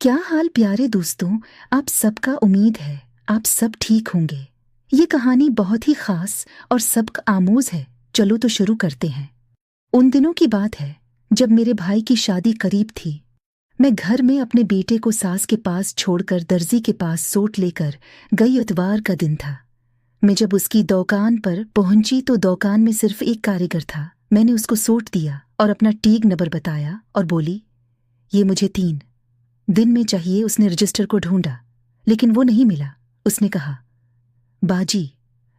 क्या हाल प्यारे दोस्तों। आप सबका उम्मीद है आप सब ठीक होंगे। ये कहानी बहुत ही खास और सबक आमोज है। चलो तो शुरू करते हैं। उन दिनों की बात है जब मेरे भाई की शादी करीब थी। मैं घर में अपने बेटे को सास के पास छोड़कर दर्जी के पास सूट लेकर गई। इतवार का दिन था। मैं जब उसकी दुकान पर पहुंची तो दुकान में सिर्फ एक कारीगर था। मैंने उसको सूट दिया और अपना टीग नंबर बताया और बोली, ये मुझे 3 दिन में चाहिए। उसने रजिस्टर को ढूंढा लेकिन वो नहीं मिला। उसने कहा, बाजी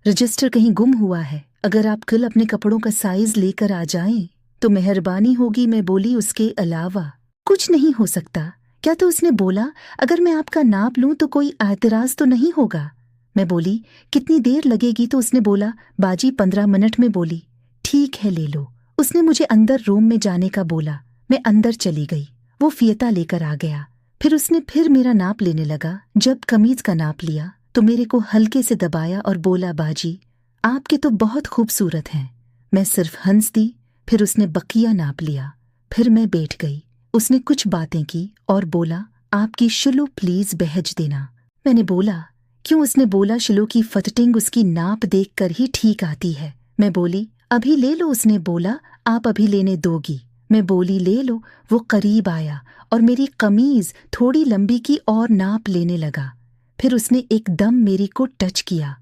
रजिस्टर कहीं गुम हुआ है, अगर आप कल अपने कपड़ों का साइज लेकर आ जाएं तो मेहरबानी होगी। मैं बोली, उसके अलावा कुछ नहीं हो सकता क्या? तो उसने बोला, अगर मैं आपका नाप लूं तो कोई एतराज तो नहीं होगा। मैं बोली, कितनी देर लगेगी? तो उसने बोला, बाजी 15 मिनट में। बोली, ठीक है ले लो। उसने मुझे अंदर रूम में जाने का बोला। मैं अंदर चली गई। वो फियता लेकर आ गया। फिर उसने मेरा नाप लेने लगा। जब कमीज का नाप लिया तो मेरे को हल्के से दबाया और बोला, बाजी आपके तो बहुत खूबसूरत हैं। मैं सिर्फ हंस दी। फिर उसने बकिया नाप लिया। फिर मैं बैठ गई। उसने कुछ बातें की और बोला, आपकी शिलो प्लीज बहज देना। मैंने बोला, क्यों? उसने बोला, शिलो की फटिंग उसकी नाप देखकर ही ठीक आती है। मैं बोली, अभी ले लो। उसने बोला, आप अभी लेने दोगी? मैं बोली, ले लो। वो करीब आया और मेरी कमीज थोड़ी लंबी की और नाप लेने लगा। फिर उसने एकदम मेरी को टच किया।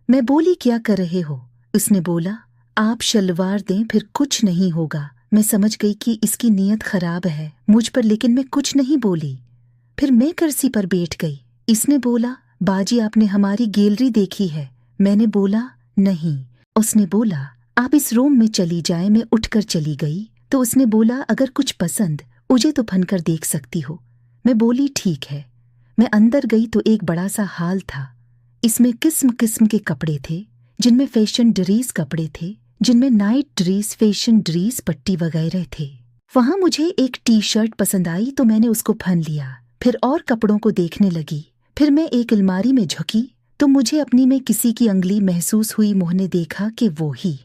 मैं बोली, क्या कर रहे हो? उसने बोला, आप शलवार दें, फिर कुछ नहीं होगा। मैं समझ गई कि इसकी नीयत खराब है मुझ पर, लेकिन मैं कुछ नहीं बोली। फिर मैं कुर्सी पर बैठ गई। इसने बोला, बाजी आपने हमारी गैलरी देखी है? मैंने बोला, नहीं। उसने बोला, आप इस रूम में चली जाए। मैं उठकर चली गई तो उसने बोला, अगर कुछ पसंद मुझे तो फनकर देख सकती हो। मैं बोली, ठीक है। मैं अंदर गई तो एक बड़ा सा हाल था। इसमें किस्म किस्म के कपड़े थे, जिनमें फैशन ड्रेस कपड़े थे, जिनमें नाइट ड्रेस, फैशन ड्रेस, पट्टी वगैरह थे। वहां मुझे एक टी-शर्ट पसंद आई तो मैंने उसको फन लिया। फिर और कपड़ों को देखने लगी। फिर मैं एक अलमारी में झुकी तो मुझे अपनी में किसी की अंगली महसूस हुई। मुंह ने देखा कि वो ही।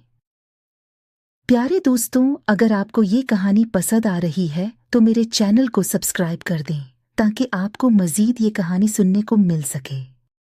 प्यारे दोस्तों, अगर आपको ये कहानी पसंद आ रही है तो मेरे चैनल को सब्सक्राइब कर दें ताकि आपको मज़ीद ये कहानी सुनने को मिल सके।